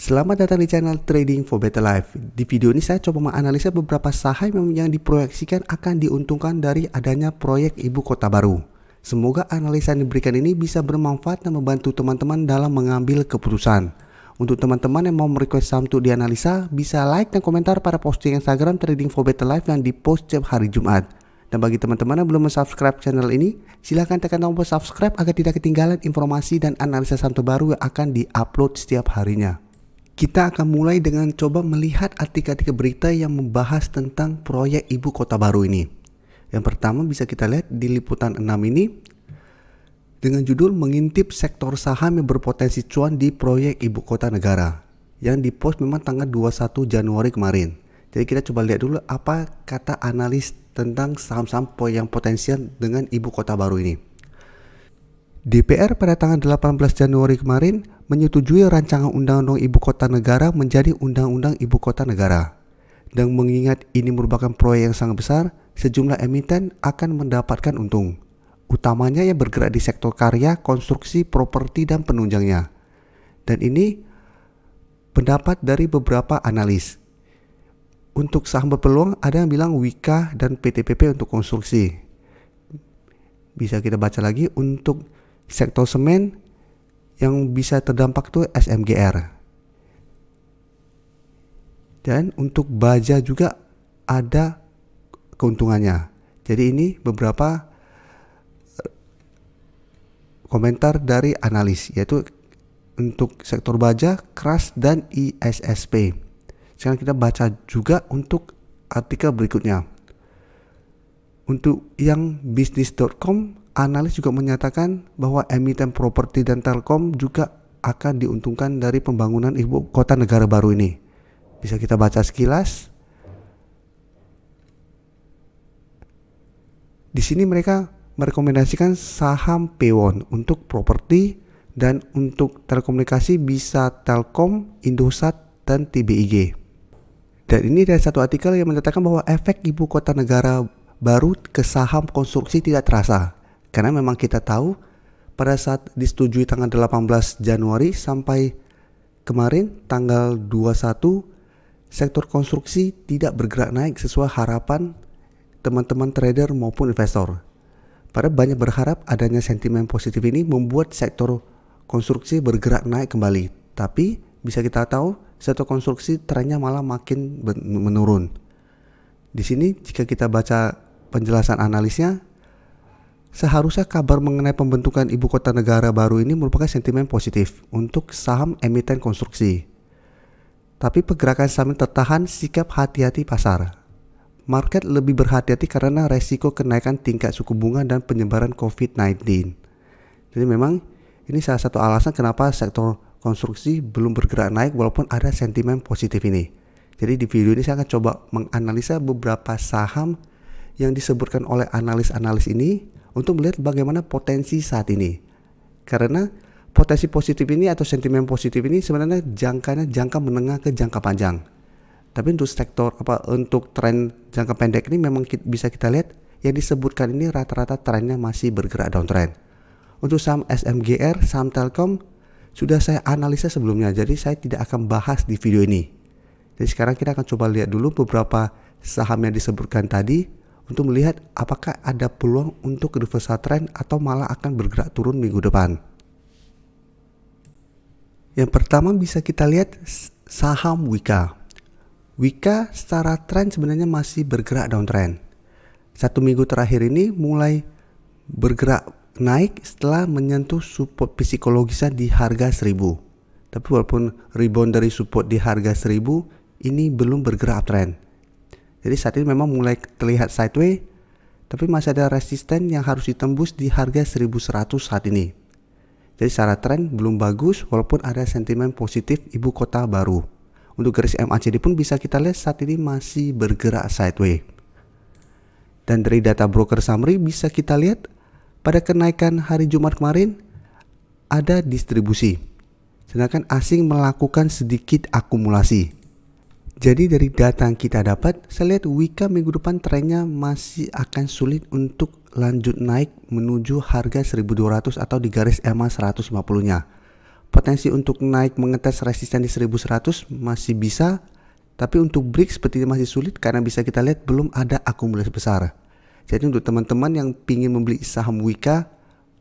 Selamat datang di channel Trading for Better Life. Di video ini saya coba menganalisa beberapa saham yang diproyeksikan akan diuntungkan dari adanya proyek ibu kota baru. Semoga analisa yang diberikan ini bisa bermanfaat dan membantu teman-teman dalam mengambil keputusan. Untuk teman-teman yang mau merequest saham untuk dianalisa, bisa like dan komentar pada posting Instagram Trading for Better Life yang dipost setiap hari Jumat. Dan bagi teman-teman yang belum subscribe channel ini, silahkan tekan tombol subscribe agar tidak ketinggalan informasi dan analisa saham terbaru yang akan diupload setiap harinya. Kita akan mulai dengan coba melihat artikel-artikel berita yang membahas tentang proyek ibu kota baru ini. Yang pertama bisa kita lihat di liputan 6 ini dengan judul mengintip sektor saham yang berpotensi cuan di proyek ibu kota negara, yang dipost memang tanggal 21 Januari kemarin. Jadi kita coba lihat dulu apa kata analis tentang saham-saham yang potensial dengan ibu kota baru ini. DPR pada tanggal 18 Januari kemarin menyetujui rancangan undang-undang ibu kota negara menjadi undang-undang ibu kota negara. Dan mengingat ini merupakan proyek yang sangat besar, sejumlah emiten akan mendapatkan untung. Utamanya yang bergerak di sektor karya, konstruksi, properti, dan penunjangnya. Dan ini pendapat dari beberapa analis. Untuk saham berpeluang ada yang bilang Wika dan PTPP untuk konstruksi. Bisa kita baca lagi untuk sektor semen yang bisa terdampak tuh SMGR. Dan untuk baja juga ada keuntungannya. Jadi ini beberapa komentar dari analis, yaitu untuk sektor baja, keras, dan ISSP. Sekarang kita baca juga untuk artikel berikutnya. Untuk yang bisnis.com, analis juga menyatakan bahwa emiten properti dan telkom juga akan diuntungkan dari pembangunan ibu kota negara baru ini. Bisa kita baca sekilas. Di sini mereka merekomendasikan saham Pewon untuk properti, dan untuk telekomunikasi bisa Telkom, Indosat, dan TBIG. Dan ini dari satu artikel yang menyatakan bahwa efek ibu kota negara baru ke saham konstruksi tidak terasa. Karena memang kita tahu pada saat disetujui tanggal 18 Januari sampai kemarin tanggal 21, sektor konstruksi tidak bergerak naik sesuai harapan teman-teman trader maupun investor. Pada banyak berharap adanya sentimen positif ini membuat sektor konstruksi bergerak naik kembali. Tapi bisa kita tahu sektor konstruksi trennya malah makin menurun. Di sini jika kita baca penjelasan analisnya, seharusnya kabar mengenai pembentukan ibu kota negara baru ini merupakan sentimen positif untuk saham emiten konstruksi. Tapi pergerakan saham tertahan sikap hati-hati pasar. Market lebih berhati-hati karena resiko kenaikan tingkat suku bunga dan penyebaran COVID-19. Jadi memang ini salah satu alasan kenapa sektor konstruksi belum bergerak naik walaupun ada sentimen positif ini. Jadi di video ini saya akan coba menganalisa beberapa saham yang disebutkan oleh analis-analis ini untuk melihat bagaimana potensi saat ini. Karena potensi positif ini atau sentimen positif ini sebenarnya jangka menengah ke jangka panjang. Tapi untuk untuk tren jangka pendek ini memang bisa kita lihat yang disebutkan ini rata-rata trennya masih bergerak downtrend. Untuk saham SMGR, saham Telkom sudah saya analisa sebelumnya, jadi saya tidak akan bahas di video ini. Jadi sekarang kita akan coba lihat dulu beberapa saham yang disebutkan tadi untuk melihat apakah ada peluang untuk reversal trend atau malah akan bergerak turun minggu depan. Yang pertama bisa kita lihat saham Wika. Wika secara tren sebenarnya masih bergerak downtrend. 1 minggu terakhir ini mulai bergerak naik setelah menyentuh support psikologisnya di harga 1000. Tapi walaupun rebound dari support di harga 1000, ini belum bergerak uptrend. Jadi saat ini memang mulai terlihat sideways, tapi masih ada resisten yang harus ditembus di harga 1100 saat ini. Jadi secara tren belum bagus walaupun ada sentimen positif ibu kota baru. Untuk garis MACD pun bisa kita lihat saat ini masih bergerak sideways. Dan dari data broker summary bisa kita lihat pada kenaikan hari Jumat kemarin ada distribusi. Sedangkan asing melakukan sedikit akumulasi. Jadi dari data yang kita dapat, saya lihat Wika minggu depan trennya masih akan sulit untuk lanjut naik menuju harga 1200 atau di garis EMA 150-nya. potensi untuk naik mengetes resisten di 1100 masih bisa, tapi untuk break sepertinya masih sulit karena bisa kita lihat belum ada akumulasi besar. Jadi untuk teman-teman yang ingin membeli saham Wika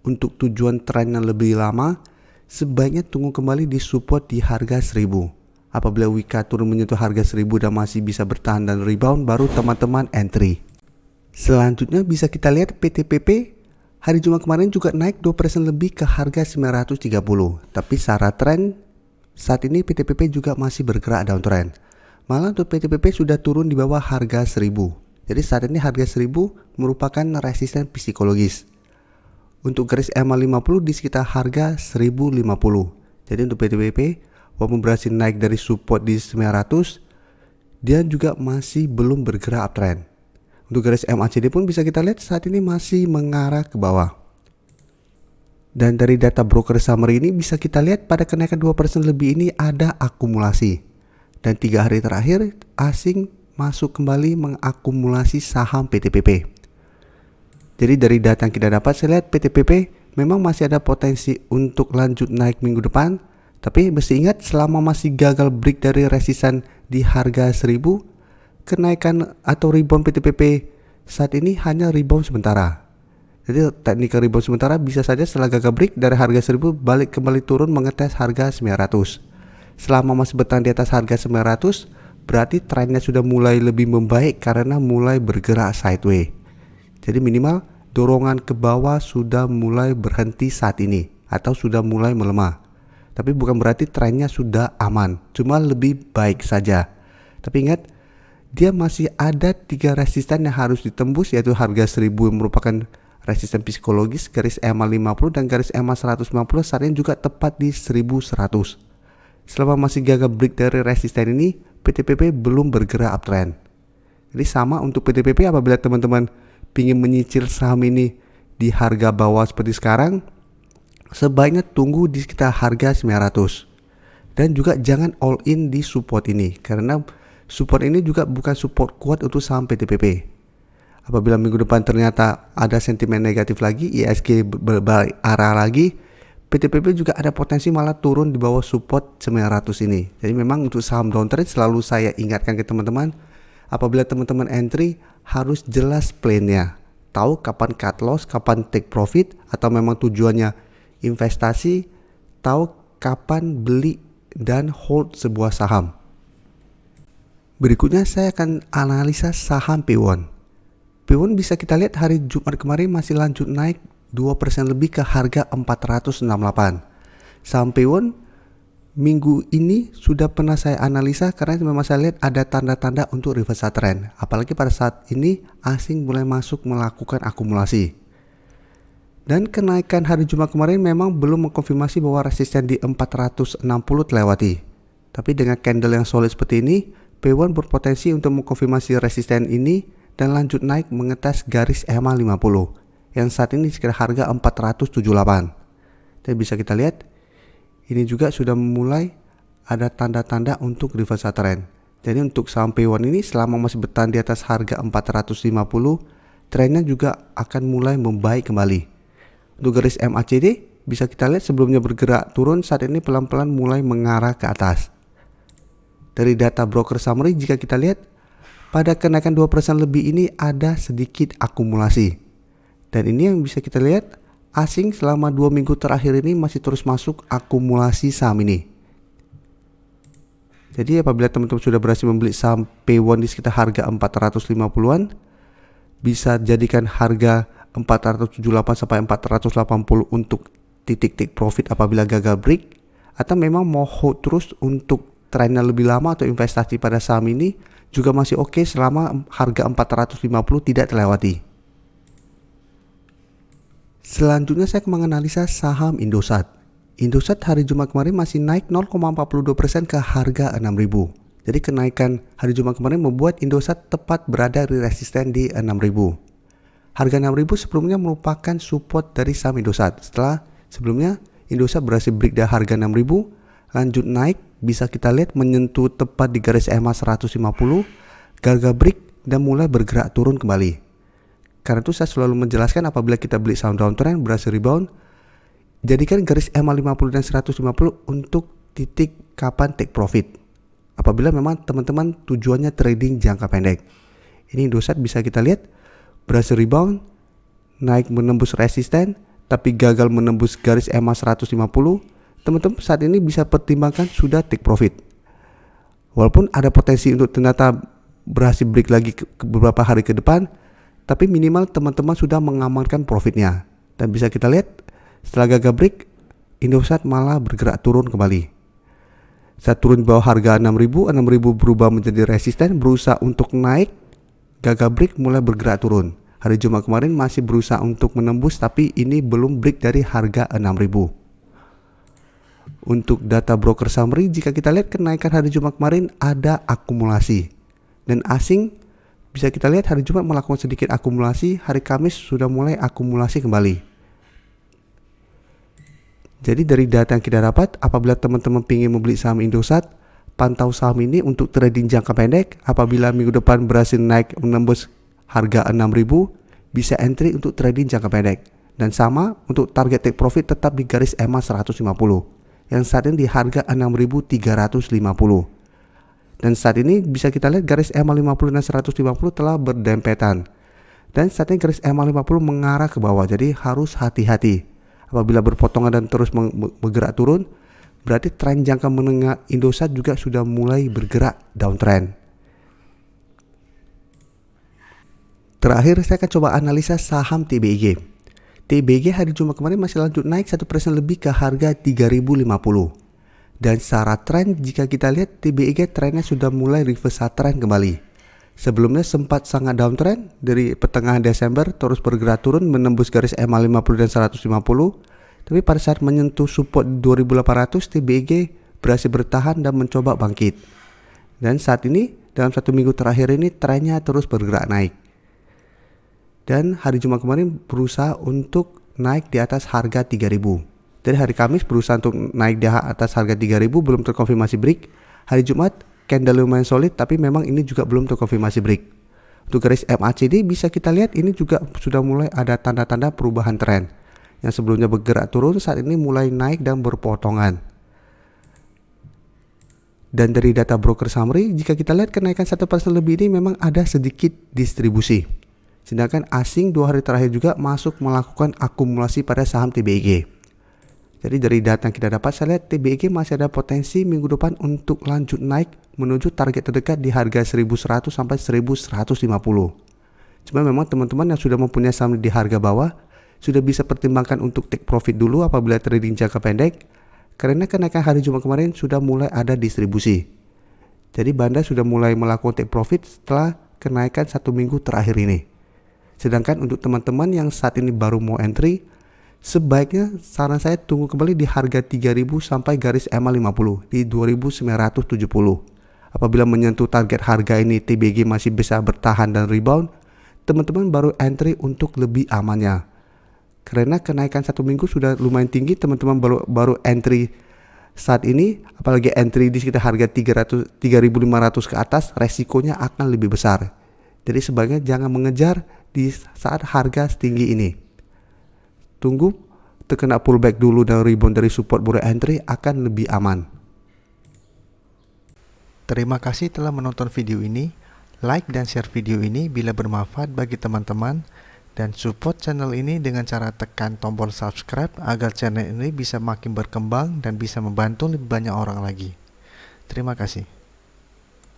untuk tujuan tren yang lebih lama, sebaiknya tunggu kembali di support di harga 1000. Apabila Wika turun menyentuh harga 1000 dan masih bisa bertahan dan rebound, baru teman-teman entry. Selanjutnya bisa kita lihat PTPP hari Jumat kemarin juga naik 2% lebih ke harga 930. Tapi secara tren saat ini PTPP juga masih bergerak downtrend. Malah untuk PTPP sudah turun di bawah harga 1000. Jadi saat ini harga 1000 merupakan resisten psikologis. Untuk garis EMA 50 di sekitar harga 1050. Jadi untuk PTPP walaupun berhasil naik dari support di 900, dia juga masih belum bergerak uptrend. Untuk garis MACD pun bisa kita lihat saat ini masih mengarah ke bawah. Dan dari data broker summary ini bisa kita lihat pada kenaikan 2% lebih ini ada akumulasi. Dan 3 hari terakhir asing masuk kembali mengakumulasi saham PTPP. Jadi dari data yang kita dapat saya lihat PTPP memang masih ada potensi untuk lanjut naik minggu depan. Tapi mesti ingat selama masih gagal break dari resisten di harga 1000, kenaikan atau rebound PTPP saat ini hanya rebound sementara. Jadi teknik rebound sementara bisa saja setelah gagal break dari harga 1000 balik kembali turun mengetes harga 900. Selama masih bertahan di atas harga 900, berarti trennya sudah mulai lebih membaik karena mulai bergerak sideways. Jadi minimal dorongan ke bawah sudah mulai berhenti saat ini atau sudah mulai melemah. Tapi bukan berarti trennya sudah aman, cuma lebih baik saja. Tapi ingat, dia masih ada 3 resisten yang harus ditembus, yaitu harga 1000 yang merupakan resisten psikologis, garis EMA 50 dan garis EMA 150 saat ini juga tepat di 1100. Selama masih gagal break dari resisten ini, PTPP belum bergerak uptrend. Jadi sama untuk PTPP, apabila teman-teman ingin menyicil saham ini di harga bawah seperti sekarang, sebaiknya tunggu di sekitar harga 900. Dan juga jangan all in di support ini, karena support ini juga bukan support kuat untuk saham PTPP. Apabila minggu depan ternyata ada sentimen negatif lagi, ISG berbalik arah lagi, PTPP juga ada potensi malah turun di bawah support 900 ini. Jadi memang untuk saham downtrend selalu saya ingatkan ke teman-teman, apabila teman-teman entry harus jelas plan-nya. Tahu kapan cut loss, kapan take profit, atau memang tujuannya investasi, tahu kapan beli dan hold sebuah saham. Berikutnya saya akan analisa saham P1. P1 bisa kita lihat hari Jumat kemarin masih lanjut naik 2% lebih ke harga 468. Saham P1 minggu ini sudah pernah saya analisa karena memang saya lihat ada tanda-tanda untuk reversal trend. Apalagi pada saat ini asing mulai masuk melakukan akumulasi. Dan kenaikan hari Jumat kemarin memang belum mengkonfirmasi bahwa resisten di 460 terlewati. Tapi dengan candle yang solid seperti ini, P1 berpotensi untuk mengkonfirmasi resisten ini dan lanjut naik mengetes garis EMA 50 yang saat ini sekitar harga 478. Jadi bisa kita lihat ini juga sudah mulai ada tanda-tanda untuk reversal trend. Jadi untuk saham P1 ini selama masih bertahan di atas harga 450, trennya juga akan mulai membaik kembali. Untuk garis MACD bisa kita lihat sebelumnya bergerak turun, saat ini pelan-pelan mulai mengarah ke atas. Dari data broker summary jika kita lihat pada kenaikan 2% lebih ini ada sedikit akumulasi. Dan ini yang bisa kita lihat asing selama 2 minggu terakhir ini masih terus masuk akumulasi saham ini. Jadi apabila teman-teman sudah berhasil membeli saham P1 di sekitar harga 450-an, bisa jadikan harga 478 sampai 480 untuk titik take profit apabila gagal break, atau memang mau hold terus untuk trennya lebih lama atau investasi pada saham ini juga masih oke selama harga 450 tidak terlewati. Selanjutnya saya akan menganalisa saham Indosat. Indosat hari Jumat kemarin masih naik 0,42% ke harga 6.000. Jadi kenaikan hari Jumat kemarin membuat Indosat tepat berada di resisten di 6.000. Harga 6.000 sebelumnya merupakan support dari saham Indosat. Setelah sebelumnya Indosat berhasil break dari harga 6.000, lanjut naik, bisa kita lihat menyentuh tepat di garis EMA 150, gagal break dan mulai bergerak turun kembali. Karena itu saya selalu menjelaskan apabila kita beli saham downtrend berhasil rebound, Jadikan garis EMA 50 dan 150 untuk titik kapan take profit. Apabila memang teman-teman tujuannya trading jangka pendek. Ini Indosat bisa kita lihat berhasil rebound, naik menembus resisten, tapi gagal menembus garis EMA 150. Teman-teman saat ini bisa pertimbangkan sudah take profit. Walaupun ada potensi untuk ternyata berhasil break lagi beberapa hari ke depan, tapi minimal teman-teman sudah mengamankan profitnya. Dan bisa kita lihat setelah gagal break, Indosat malah bergerak turun kembali. Saat turun di bawah harga 6.000 berubah menjadi resisten, berusaha untuk naik, gagal break mulai bergerak turun. Hari Jumat kemarin masih berusaha untuk menembus, tapi ini belum break dari harga 6.000. Untuk data broker summary, jika kita lihat kenaikan hari Jumat kemarin ada akumulasi. Dan asing bisa kita lihat hari Jumat melakukan sedikit akumulasi, hari Kamis sudah mulai akumulasi kembali. Jadi dari data yang kita dapat, apabila teman-teman ingin membeli saham Indosat, pantau saham ini untuk trading jangka pendek. Apabila minggu depan berhasil naik menembus harga 6.000, bisa entry untuk trading jangka pendek. Dan sama untuk target take profit tetap di garis EMA 150 yang saat ini di harga 6.350. Dan saat ini bisa kita lihat garis EMA 50 dan 150 telah berdempetan. Dan saat ini garis EMA 50 mengarah ke bawah, jadi harus hati-hati. Apabila berpotongan dan terus bergerak turun, berarti tren jangka menengah Indosat juga sudah mulai bergerak downtrend. Terakhir saya akan coba analisa saham TBIG. TBIG hari Jumat kemarin masih lanjut naik 1% lebih ke harga 3.050. Dan secara tren jika kita lihat TBIG trennya sudah mulai reverse trend kembali. Sebelumnya sempat sangat downtrend dari pertengahan Desember terus bergerak turun menembus garis EMA 50 dan 150. Tapi pada saat menyentuh support 2.800 TBIG berhasil bertahan dan mencoba bangkit. Dan saat ini dalam 1 minggu terakhir ini trennya terus bergerak naik. Dan hari Jumat kemarin berusaha untuk naik di atas harga 3.000. Dari hari Kamis berusaha untuk naik di atas harga 3.000 belum terkonfirmasi break. Hari Jumat candle lumayan solid tapi memang ini juga belum terkonfirmasi break. Untuk garis MACD bisa kita lihat ini juga sudah mulai ada tanda-tanda perubahan tren. Yang sebelumnya bergerak turun saat ini mulai naik dan berpotongan. Dan dari data broker summary jika kita lihat kenaikan 1% lebih ini memang ada sedikit distribusi. Sedangkan asing 2 hari terakhir juga masuk melakukan akumulasi pada saham TBIG. Jadi dari data yang kita dapat saya lihat TBIG masih ada potensi minggu depan untuk lanjut naik menuju target terdekat di harga 1.100 sampai 1.150. Cuma memang teman-teman yang sudah mempunyai saham di harga bawah sudah bisa pertimbangkan untuk take profit dulu apabila trading jangka pendek karena kenaikan hari Jumat kemarin sudah mulai ada distribusi. Jadi Banda sudah mulai melakukan take profit setelah kenaikan 1 minggu terakhir ini. Sedangkan untuk teman-teman yang saat ini baru mau entry, sebaiknya saran saya tunggu kembali di harga 3.000 sampai garis EMA 50 di 2.970. Apabila menyentuh target harga ini TBG masih bisa bertahan dan rebound, teman-teman baru entry untuk lebih amannya. Karena kenaikan 1 minggu sudah lumayan tinggi, teman-teman baru entry saat ini, apalagi entry di sekitar harga 3.500 ke atas, resikonya akan lebih besar. Jadi sebaiknya jangan mengejar di saat harga setinggi ini. Tunggu terkena pullback dulu dan rebound dari support baru entry akan lebih aman. Terima kasih telah menonton video ini. Like dan share video ini bila bermanfaat bagi teman-teman. Dan support channel ini dengan cara tekan tombol subscribe agar channel ini bisa makin berkembang dan bisa membantu lebih banyak orang lagi. Terima kasih.